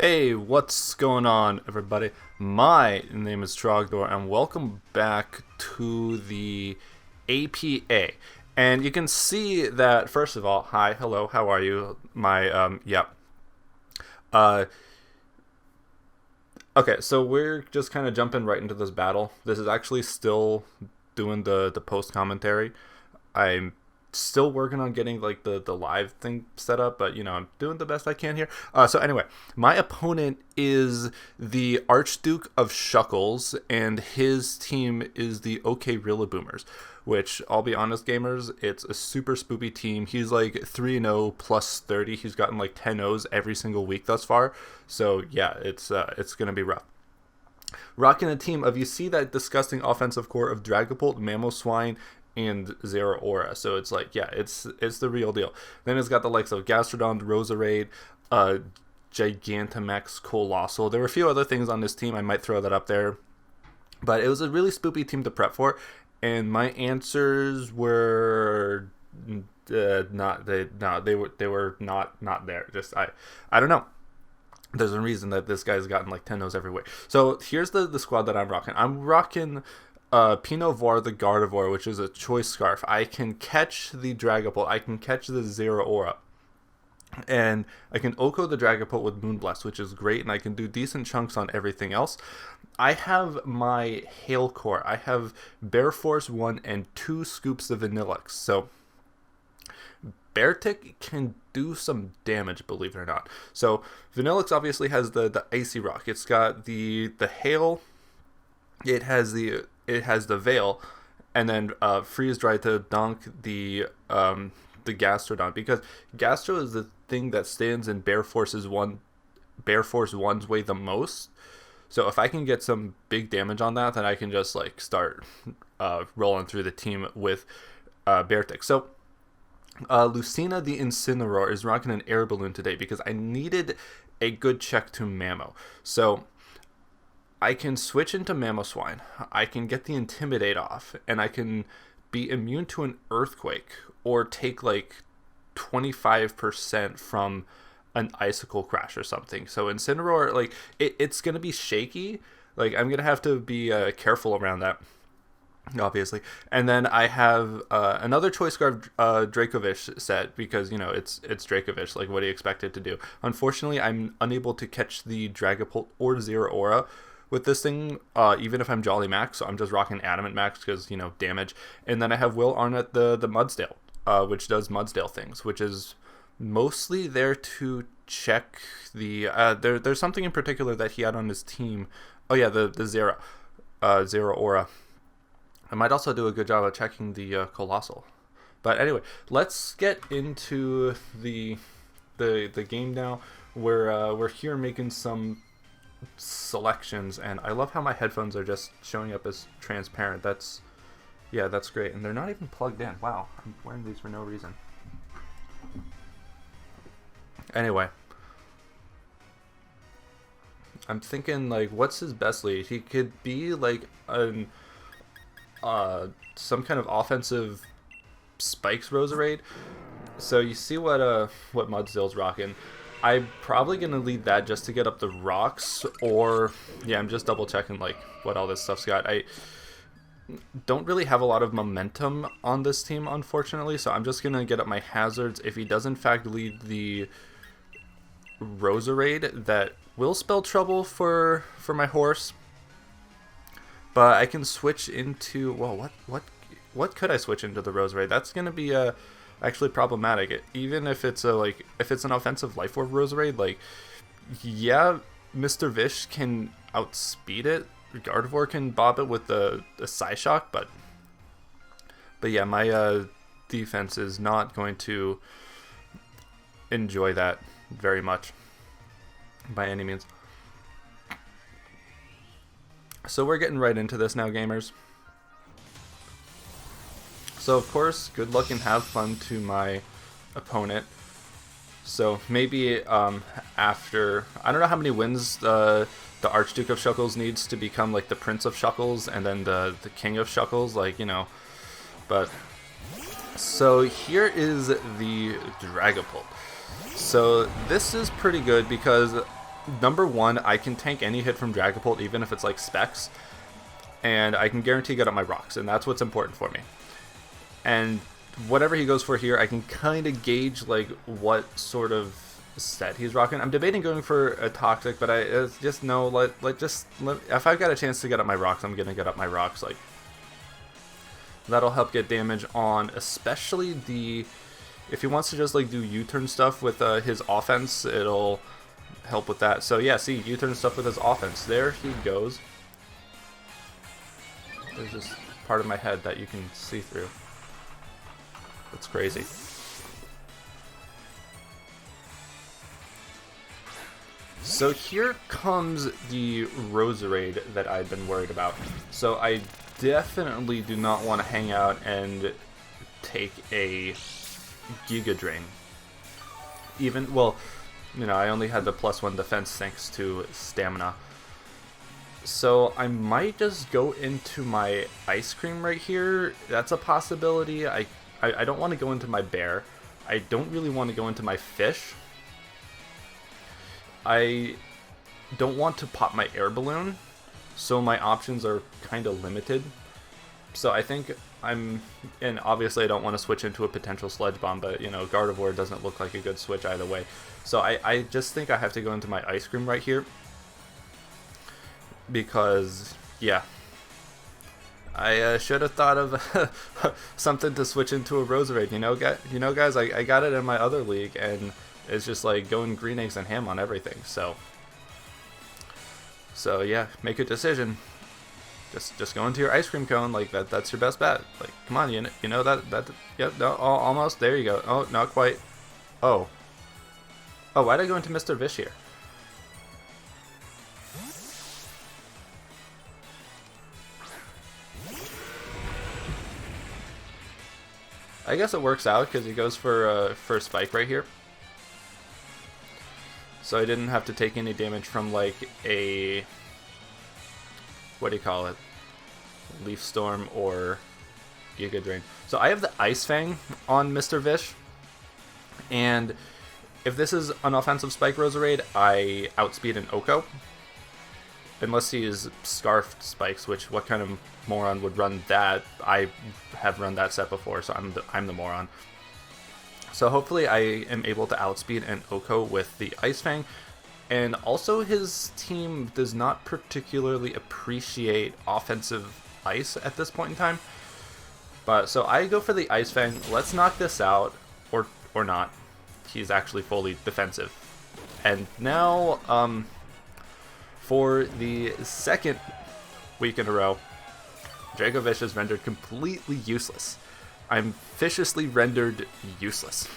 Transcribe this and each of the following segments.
Hey, what's going on, everybody? My name is Trogdor, and welcome back to the APA. And you can see that, first of all, hi, hello, how are you? Uh, okay, so we're just kind of jumping right into this battle. This is actually still doing the post commentary. I'm still working on getting like the live thing set up, but I'm doing the best I can here. So anyway, my opponent is the Archduke of Shuckles, and his team is the OK Rillaboomers, which, I'll be honest, gamers, it's a super spoopy team. He's like 3-0 plus 30. He's gotten like 10 O's every single week thus far. So yeah, it's gonna be rough. Rocking a team of, you see that disgusting offensive core of Dragapult, Mamoswine, and Zero Aura. So it's like, yeah, it's the real deal. Then it's got the likes of Gastrodon, Roserade, Gigantamax, Colossal. There were a few other things on this team. I might throw that up there. But it was a really spoopy team to prep for. And my answers were they were not there. Just I don't know. There's a reason that this guy's gotten like 10 O's every week. So here's the squad that I'm rocking. I'm rocking Pinovar the Gardevoir, which is a choice scarf. I can catch the Dragapult. I can catch the Zero Aura. And I can Oko the Dragapult with Moonblast, which is great, and I can do decent chunks on everything else. I have my Hail Core. I have Bear Force 1 and 2 scoops of Vanillix. So Beartic can do some damage, believe it or not. So Vanillix obviously has the Icy Rock. It's got the Hail. It has the Veil, and then Freeze Dry to donk the Gastrodon, because Gastro is the thing that stands in Bear Force 1's way the most. So if I can get some big damage on that, then I can just like start rolling through the team with Beartic. So Lucina the Incineroar is rocking an air balloon today because I needed a good check to Mamo. So I can switch into Mamoswine, I can get the Intimidate off, and I can be immune to an Earthquake, or take like 25% from an Icicle Crash or something. So Incineroar, like, it's going to be shaky. Like, I'm going to have to be careful around that, obviously. And then I have another Choice Scarf Dracovish set, because it's Dracovish. Like, what do you expect it to do? Unfortunately, I'm unable to catch the Dragapult or Zero Aura with this thing, even if I'm Jolly Max. So I'm just rocking Adamant Max because damage. And then I have Will Arnett the Mudsdale, which does Mudsdale things, which is mostly there to check the there's something in particular that he had on his team. Oh yeah, the Zero Aura. I might also do a good job of checking the Colossal. But anyway, let's get into the game now. We're here making some selections, and I love how my headphones are just showing up as transparent. That's great, and they're not even plugged in. Wow, I'm wearing these for no reason. Anyway, I'm thinking, like, what's his best lead? He could be like some kind of offensive Spikes Roserade. So you see what Mudsdale's rocking. I'm probably going to lead that just to get up the rocks, or, yeah, I'm just double checking, like, what all this stuff's got. I don't really have a lot of momentum on this team, unfortunately, so I'm just going to get up my hazards. If he does, in fact, lead the Roserade, that will spell trouble for my horse. But I can switch into, well, what could I switch into the Roserade? That's going to be actually problematic. Even if it's if it's an offensive Life Orb Roserade, like, yeah, Mr. Vish can outspeed it. Gardevoir can bob it with the Psyshock, but yeah, my defense is not going to enjoy that very much by any means. So we're getting right into this now, gamers. So of course, good luck and have fun to my opponent. So maybe after, I don't know how many wins the Archduke of Shuckles needs to become like the Prince of Shuckles, and then the King of Shuckles, like, but so here is the Dragapult. So this is pretty good because number one, I can tank any hit from Dragapult, even if it's like Specs, and I can guarantee get up my rocks, and that's what's important for me. And whatever he goes for here, I can kind of gauge like what sort of set he's rocking. I'm debating going for a Toxic, but I just know if I've got a chance to get up my rocks, I'm gonna get up my rocks. Like, that'll help get damage on, especially if he wants to just like do U-turn stuff with his offense, it'll help with that. So yeah, see, U-turn stuff with his offense. There he goes. There's just part of my head that you can see through. That's crazy. So here comes the Roserade that I've been worried about. So I definitely do not want to hang out and take a Giga Drain. Well, you know, I only had the +1 defense thanks to Stamina. So I might just go into my Ice Cream right here. That's a possibility. I don't want to go into my Bear. I don't really want to go into my Fish. I don't want to pop my Air Balloon, so my options are kind of limited. So I think and obviously I don't want to switch into a potential Sludge Bomb, but you know, Gardevoir doesn't look like a good switch either way. So I just think I have to go into my Ice Cream right here, because yeah, I should have thought of something to switch into a Roserade. You know, guys, I got it in my other league, and it's just like going green eggs and ham on everything. So yeah, make a decision. Just go into your Ice Cream Cone. Like that's your best bet. Like, come on, you know that. Yep, no, almost. There you go. Oh, not quite. Oh, why'd I go into Mr. Vish here? I guess it works out because he goes for Spike right here. So I didn't have to take any damage from like a, what do you call it, Leaf Storm or Giga Drain. So I have the Ice Fang on Mr. Vish, and if this is an offensive Spike Roserade, I outspeed an Oko. Unless he is Scarfed Spikes, which what kind of moron would run that? I have run that set before, so I'm the moron. So hopefully I am able to outspeed an Oko with the Ice Fang. And also his team does not particularly appreciate offensive ice at this point in time. But so I go for the Ice Fang. Let's knock this out, or not. He's actually fully defensive. And now for the second week in a row, Draco Vish is rendered completely useless. I'm viciously rendered useless.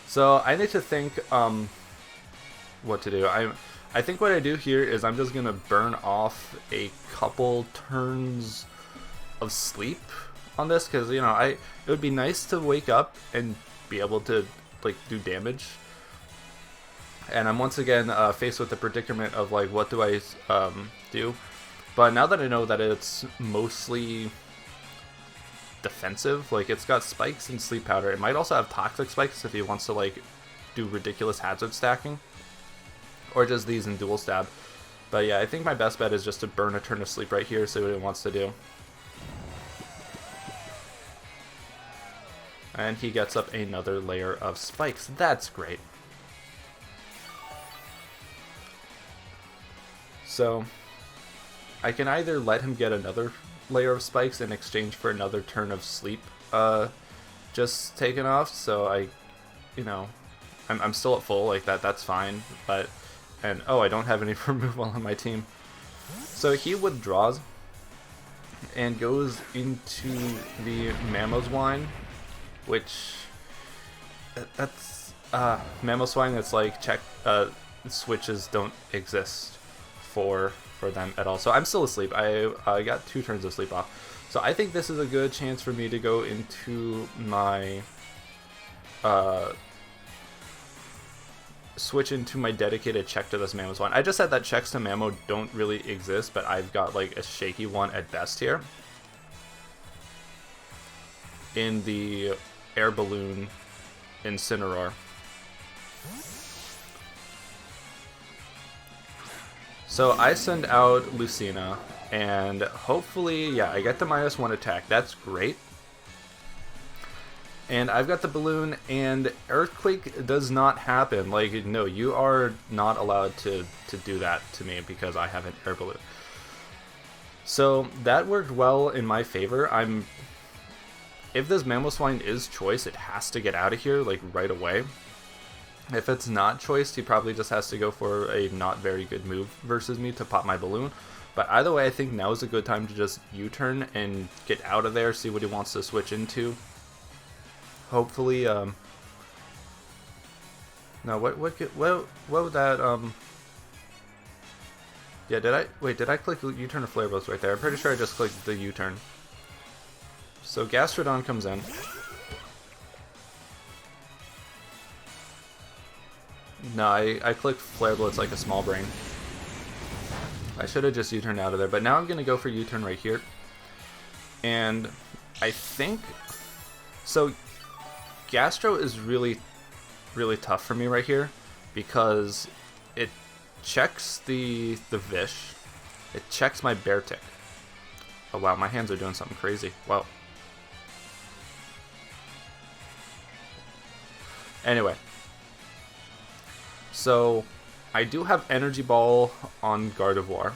So I need to think what to do. I think what I do here is I'm just gonna burn off a couple turns of sleep on this, because you know, it would be nice to wake up and be able to like do damage. And I'm once again faced with the predicament of like, what do I do? But now that I know that it's mostly defensive, like it's got Spikes and Sleep Powder, it might also have Toxic Spikes if he wants to like do ridiculous hazard stacking, or just these in Dual Stab. But yeah, I think my best bet is just to burn a turn of sleep right here, see what it wants to do. And he gets up another layer of Spikes. That's great. So I can either let him get another layer of Spikes in exchange for another turn of sleep just taken off, so I'm still at full, like that's fine, but I don't have any removal on my team. So he withdraws and goes into the Mamoswine, which that's Mamoswine, that's like switches don't exist for them at all. So I'm still asleep. I got 2 turns of sleep off. So I think this is a good chance for me to go into my switch into my dedicated check to this Mamoswine. I just said that checks to Mamo don't really exist, but I've got like a shaky one at best here in the Air Balloon Incineroar. So I send out Lucina, and hopefully, yeah, I get the -1 attack. That's great. And I've got the balloon, and Earthquake does not happen. Like, no, you are not allowed to do that to me because I have an air balloon. So that worked well in my favor. If this Mamoswine is choice, it has to get out of here, like, right away. If it's not choiced, he probably just has to go for a not very good move versus me to pop my balloon. But either way, I think now is a good time to just U-turn and get out of there, see what he wants to switch into. Hopefully, no, what would that, yeah, did I click U-turn or Flare Blitz right there? I'm pretty sure I just clicked the U-turn. So Gastrodon comes in. No, I clicked Flare Blitz like a small brain. I should have just U-turned out of there, but now I'm going to go for U-turn right here. And I think, so Gastro is really, really tough for me right here because it checks the Vish. It checks my Beartic. Oh wow, my hands are doing something crazy. Wow. Anyway. So, I do have Energy Ball on Gardevoir.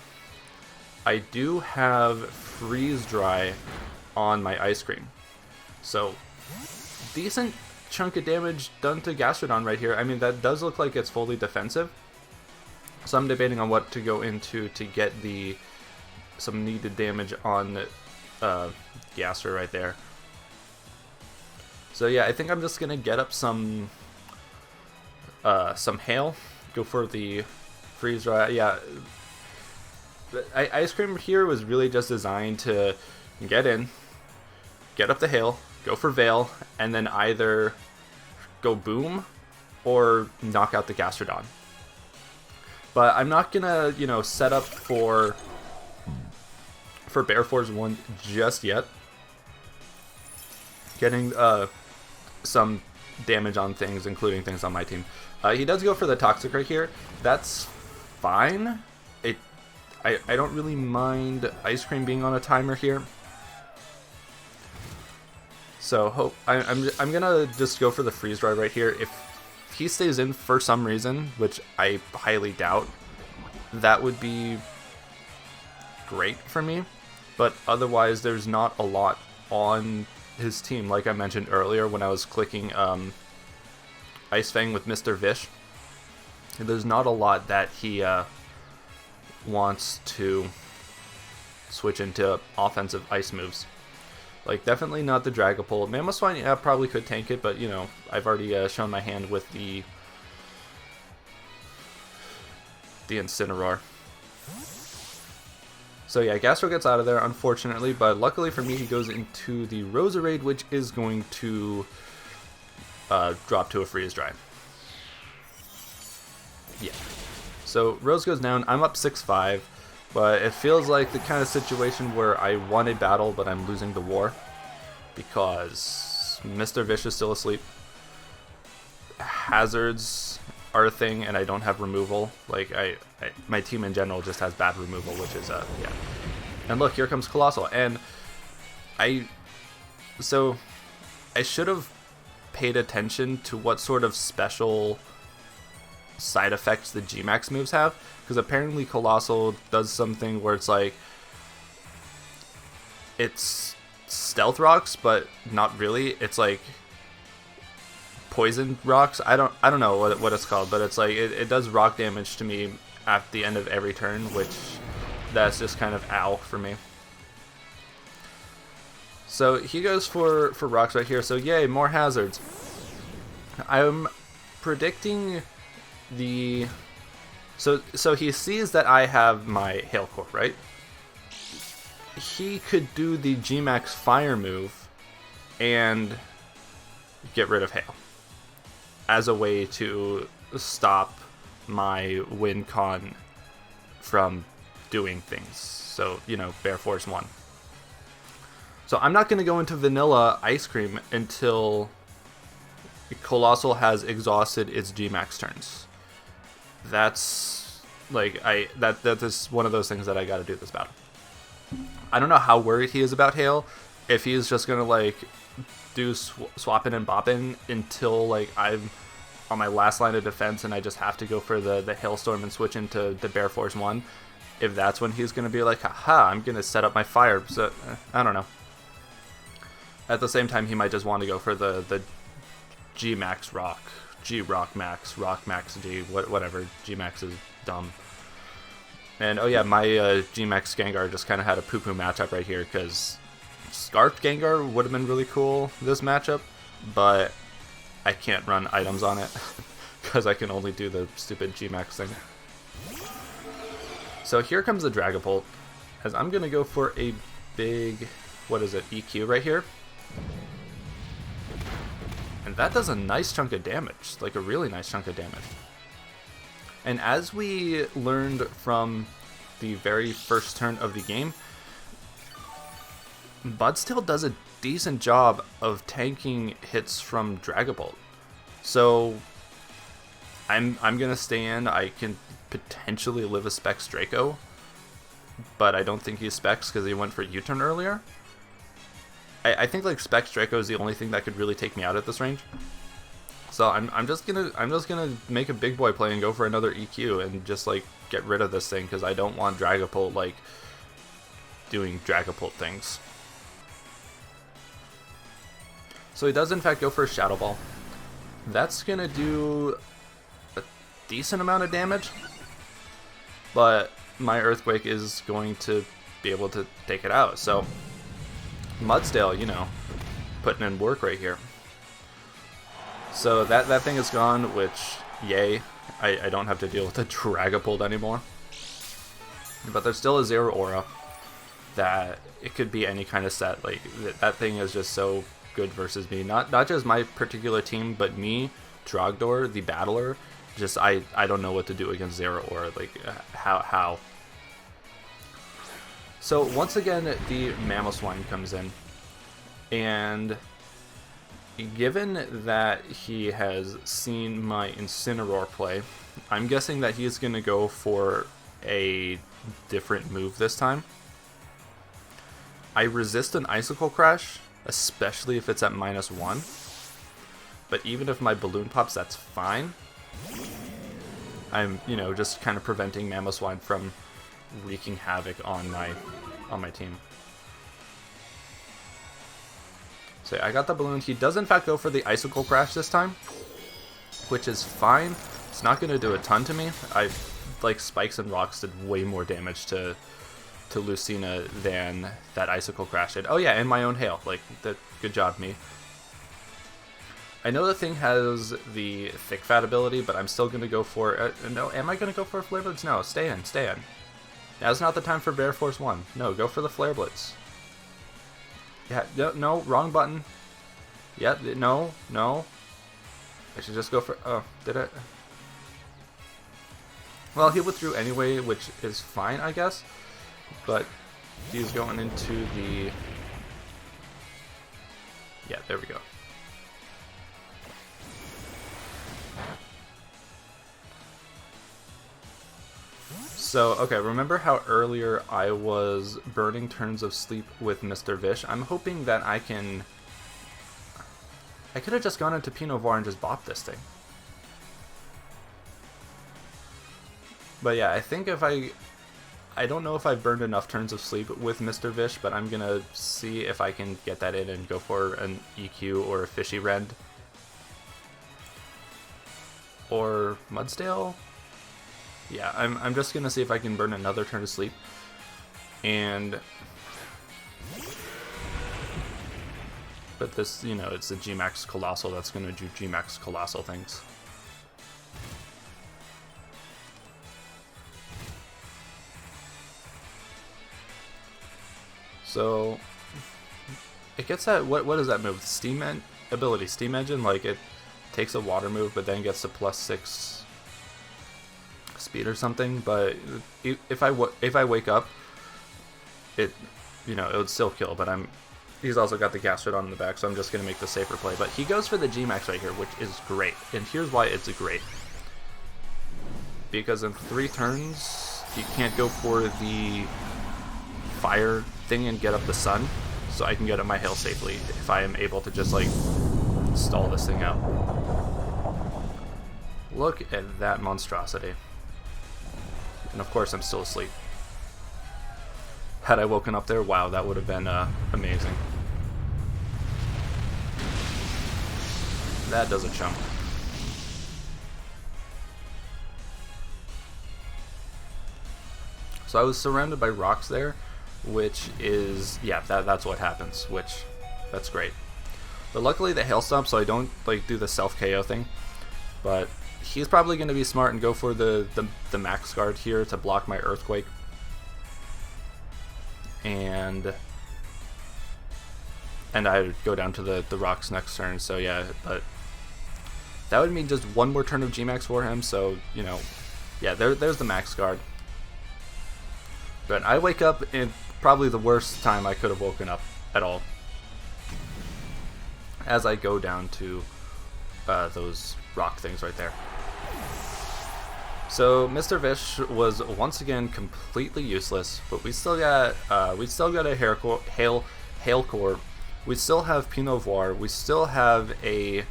I do have Freeze Dry on my Ice Cream. So, decent chunk of damage done to Gastrodon right here. I mean, that does look like it's fully defensive. So I'm debating on what to go into to get some needed damage on Gastro right there. So yeah, I think I'm just gonna get up some Hail, go for the Freeze Dry. Yeah, Ice Cream here was really just designed to get in, get up the Hail, go for Veil, and then either go Boom or knock out the Gastrodon. But I'm not gonna, set up for Bear Force 1 just yet. Getting some damage on things, including things on my team. He does go for the Toxic right here. That's fine. I don't really mind Ice Cream being on a timer here. So I'm gonna just go for the Freeze Dry right here. If he stays in for some reason, which I highly doubt, that would be great for me. But otherwise, there's not a lot on his team, like I mentioned earlier when I was clicking Ice Fang with Mr. Vish. There's not a lot that he wants to switch into offensive ice moves. Like, definitely not the Dragapult. Mamoswine, yeah, probably could tank it, but, I've already shown my hand with the Incineroar. So yeah, Gastro gets out of there, unfortunately, but luckily for me, he goes into the Roserade, which is going to drop to a Freeze Dry. Yeah. So Rose goes down. I'm up 6-5, but it feels like the kind of situation where I won a battle, but I'm losing the war because Mr. Vish is still asleep. Hazards are a thing, and I don't have removal. Like, my team in general just has bad removal, which is, yeah. And look, here comes Colossal, and I should have paid attention to what sort of special side effects the G-Max moves have, because apparently Colossal does something where it's like, it's Stealth Rocks, but not really. It's like Poison Rocks. I don't know what it's called, but it's like it does rock damage to me at the end of every turn, which that's just kind of ow for me. So he goes for rocks right here. So yay, more hazards. I'm predicting the so he sees that I have my Hail Core, right? He could do the G-Max Fire move and get rid of Hail as a way to stop my win con from doing things. So, Bear Force 1. So I'm not going to go into Vanilla Ice Cream until Colossal has exhausted its G-Max turns. That's Like, that is one of those things that I gotta do this battle. I don't know how worried he is about hail, if he's just gonna, like, do swapping and bopping until, like, I'm on my last line of defense and I just have to go for the hailstorm and switch into the Bear Force 1. If that's when he's gonna be like, haha, I'm gonna set up my fire. So, I don't know. At the same time, he might just want to go for the G Max Rock. G Rock Max, Rock Max G, whatever. G Max is dumb. And oh yeah, my G Max Gengar just kind of had a poo-poo matchup right here, because Scarfed Gengar would have been really cool this matchup, but I can't run items on it because I can only do the stupid G Max thing. So here comes the Dragapult, as I'm going to go for a big, what is it, EQ right here. And that does a nice chunk of damage, like a really nice chunk of damage. And as we learned from the very first turn of the game, Budstill does a decent job of tanking hits from Dragapult. So I'm gonna stay in. I can potentially live a Specs Draco, but I don't think he's Specs because he went for U-turn earlier. I think like Specs Draco is the only thing that could really take me out at this range. So I'm just gonna make a big boy play and go for another EQ and just like get rid of this thing, because I don't want Dragapult like doing Dragapult things. So he does in fact go for a Shadow Ball. That's gonna do a decent amount of damage, but my Earthquake is going to be able to take it out. So Mudsdale, you know, putting in work right here. So that thing is gone, which, yay, I don't have to deal with the Dragapult anymore. But there's still a Zero Aura that it could be any kind of set. Like, that thing is just so good versus me. Not just my particular team, but me, Trogdor, the battler. Just, I don't know what to do against Zero Aura. Like, how? So once again, the Mamoswine comes in, and given that he has seen my Incineroar play, I'm guessing that he's going to go for a different move this time. I resist an Icicle Crash, especially if it's at -1, but even if my Balloon pops, that's fine. I'm, you know, just kind of preventing Mamoswine from wreaking havoc on my team. So I got the balloon. He does in fact go for the Icicle Crash this time, which is fine. It's not going to do a ton to me. Like Spikes and Rocks did way more damage to Lucina than that Icicle Crash did. Oh yeah, and my own hail. Like, good job, me. I know the thing has the Thick Fat ability, but I'm still going to go for... no, am I going to go for a Flare Blitz? No, stay in, stay in. Now's not the time for Bear Force 1. No, go for the Flare Blitz. Yeah, no, wrong button. Yeah, no. I should just go for... oh, did it? Well, he withdrew anyway, which is fine, I guess. But he's going into the... yeah, there we go. So, okay, remember how earlier I was burning turns of sleep with Mr. Vish? I'm hoping that I can... I could have just gone into Pinot Noir and just bopped this thing. But yeah, I think if I don't know if I've burned enough turns of sleep with Mr. Vish, but I'm gonna see if I can get that in and go for an EQ or a Fishy Rend. Or Mudsdale? Yeah, I'm just gonna see if I can burn another turn of sleep. And... but this, you know, it's a G-Max Colossal that's gonna do G-Max Colossal things. So it gets that, what is that move? Steam ability, Steam Engine, like it takes a water move but then gets a +6 speed or something. But if I wake up, it, you know, it would still kill. But he's also got the Gastrodon in the back, so I'm just gonna make the safer play. But he goes for the G-Max right here, which is great, and here's why it's great. because in 3 turns he can't go for the fire thing and get up the sun, so I can get up my hail safely if I am able to just like stall this thing out. Look at that monstrosity. And of course I'm still asleep. Had I woken up there, wow, that would have been amazing. That does a chunk. So I was surrounded by rocks there, which is, yeah, that's what happens, which, that's great. But luckily the hail stomp, so I don't like do the self KO thing. But he's probably going to be smart and go for the max guard here to block my earthquake. And I would go down to the rocks next turn, so yeah, but that would mean just one more turn of Gmax for him, so, you know, yeah, there's the max guard. But I wake up in probably the worst time I could have woken up at all, as I go down to those rock things right there. So Mr. Vish was once again completely useless, but we still got a hail core. We still have Pinot Noir. We still have a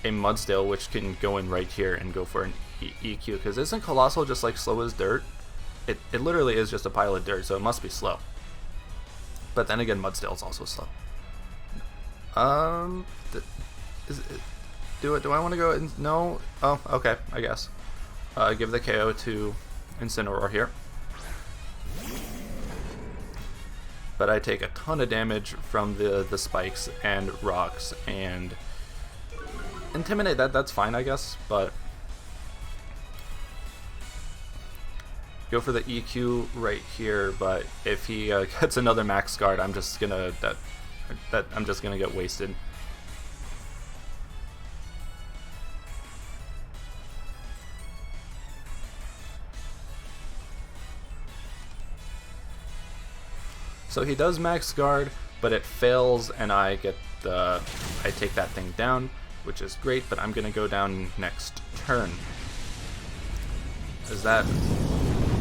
Mudsdale, which can go in right here and go for an EQ. Because isn't Colossal just like slow as dirt? It literally is just a pile of dirt, so it must be slow. But then again, Mudsdale's also slow. Do I want to go in? No? Oh, okay, I guess. Give the KO to Incineroar here. But I take a ton of damage from the spikes and rocks, and Intimidate, that's fine, I guess, but go for the EQ right here, but if he gets another max guard, I'm just gonna I'm just gonna get wasted. So he does max guard, but it fails, and I take that thing down, which is great. But I'm gonna go down next turn, as that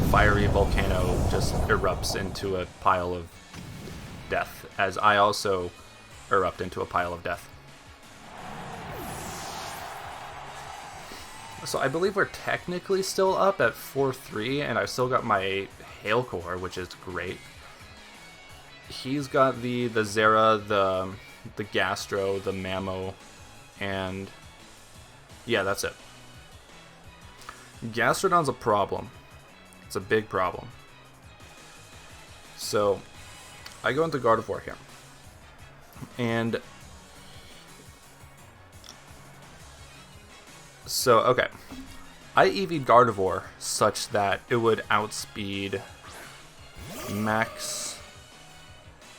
fiery volcano just erupts into a pile of death, as I also erupt into a pile of death. So I believe we're technically still up at 4-3, and I've still got my Hail Core, which is great. He's got the Zera, the Gastro, the Mammo, and yeah, that's it. Gastrodon's a problem. It's a big problem. So I go into Gardevoir here, and so okay, I EV'd Gardevoir such that it would outspeed max,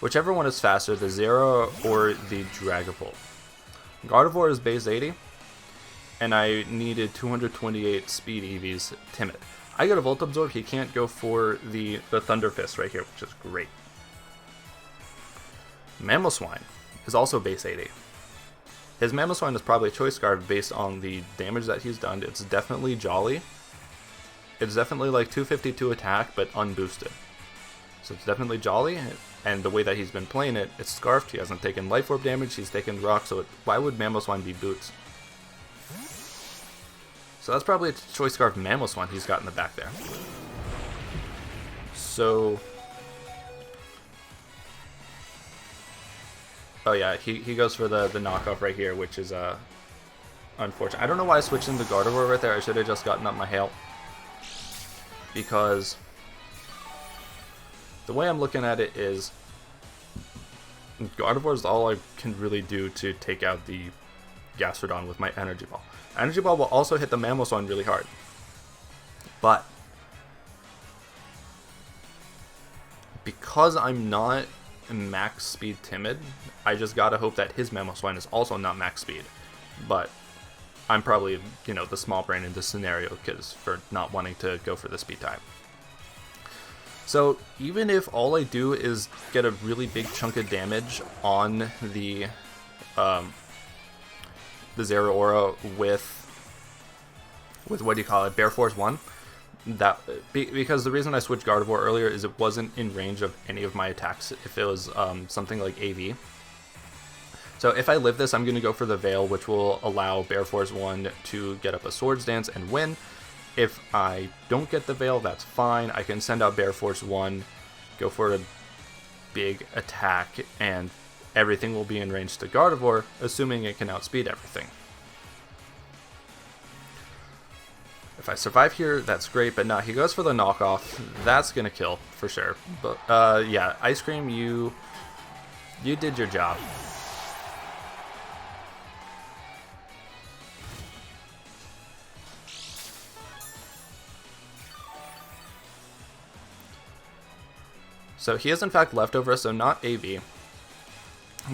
whichever one is faster, the Zera or the Dragapult. Gardevoir is base 80, and I needed 228 speed EVs timid. I get a Volt Absorb, he can't go for the Thunder Fist right here, which is great. Mamoswine is also base 80. His Mamoswine is probably a Choice Scarf based on the damage that he's done. It's definitely Jolly. It's definitely like 252 attack, but unboosted. So it's definitely Jolly, and the way that he's been playing it, it's Scarfed. He hasn't taken Life Orb damage, he's taken Rock, so why would Mamoswine be Boots? So that's probably a Choice Scarf Mamoswine he's got in the back there. So, oh yeah, he goes for the knockoff right here, which is unfortunate. I don't know why I switched into Gardevoir right there. I should have just gotten up my Hail, because the way I'm looking at it is Gardevoir is all I can really do to take out the Gastrodon with my Energy Ball. Energy Ball will also hit the Mamoswine really hard, but because I'm not max speed timid, I just gotta hope that his Mamoswine is also not max speed. But I'm probably, you know, the small brain in this scenario because for not wanting to go for the speed type. So even if all I do is get a really big chunk of damage on the Zeraora with what do you call it, Bear Force 1, because the reason I switched Gardevoir earlier is it wasn't in range of any of my attacks if it was something like AV. So if I live this, I'm going to go for the Veil, which will allow Bear Force 1 to get up a Swords Dance and win. If I don't get the Veil, that's fine. I can send out Bear Force 1, go for a big attack, and everything will be in range to Gardevoir, assuming it can outspeed everything. If I survive here, that's great, but no, he goes for the knockoff. That's gonna kill, for sure. But, yeah, Ice Cream, you did your job. So he is, in fact, Leftover, so not AV.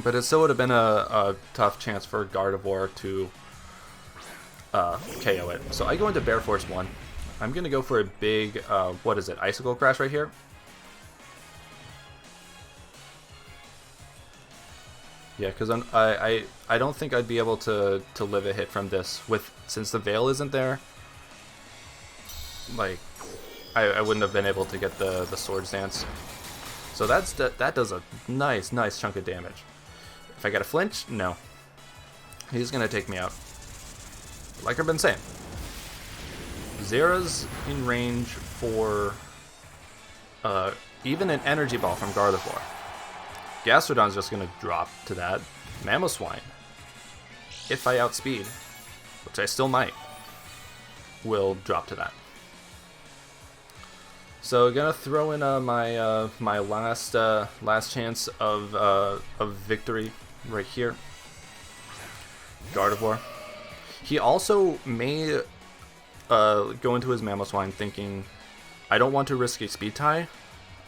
But it still would have been a tough chance for Gardevoir to KO it. So I go into Bear Force 1. I'm going to go for a big, what is it, Icicle Crash right here? Yeah, because I don't think I'd be able to live a hit from this since the Veil isn't there. Like, I wouldn't have been able to get the Swords Dance. So that does a nice chunk of damage. If I get a flinch, no. He's going to take me out. Like I've been saying, Zera's in range for even an Energy Ball from Gardevoir. Gastrodon's just going to drop to that. Mamoswine, if I outspeed, which I still might, will drop to that. So gonna throw in my my last chance of victory right here. Gardevoir. He also may go into his Mamoswine thinking, I don't want to risk a Speed Tie.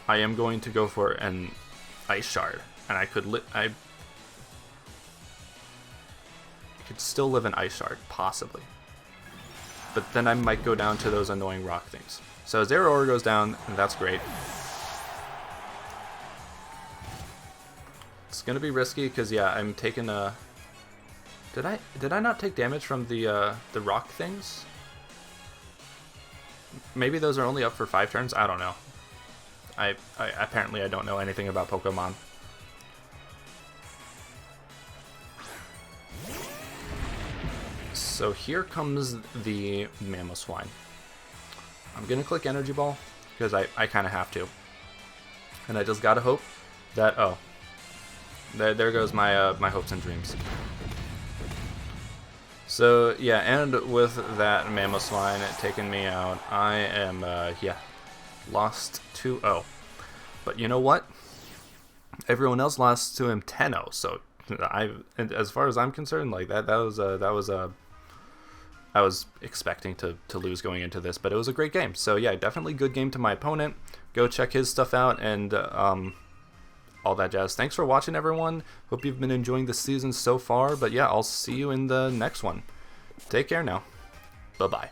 I am going to go for an Ice Shard, and I could still live an Ice Shard, possibly. But then I might go down to those annoying rock things. So Zeraora goes down, and that's great. It's gonna be risky because yeah, I'm taking a. Did I not take damage from the rock things? Maybe those are only up for 5 turns. I don't know. I apparently I don't know anything about Pokemon. So here comes the Mamoswine. I'm gonna click Energy Ball because I kind of have to, and I just gotta hope that there goes my my hopes and dreams. So yeah, and with that Mamoswine taking me out, I am yeah, lost 2-0. But you know what? Everyone else lost to him 10-0. So as far as I'm concerned, like that was I was expecting to lose going into this, but it was a great game. So yeah, definitely good game to my opponent. Go check his stuff out and all that jazz. Thanks for watching, everyone. Hope you've been enjoying the season so far. But yeah, I'll see you in the next one. Take care now. Bye-bye.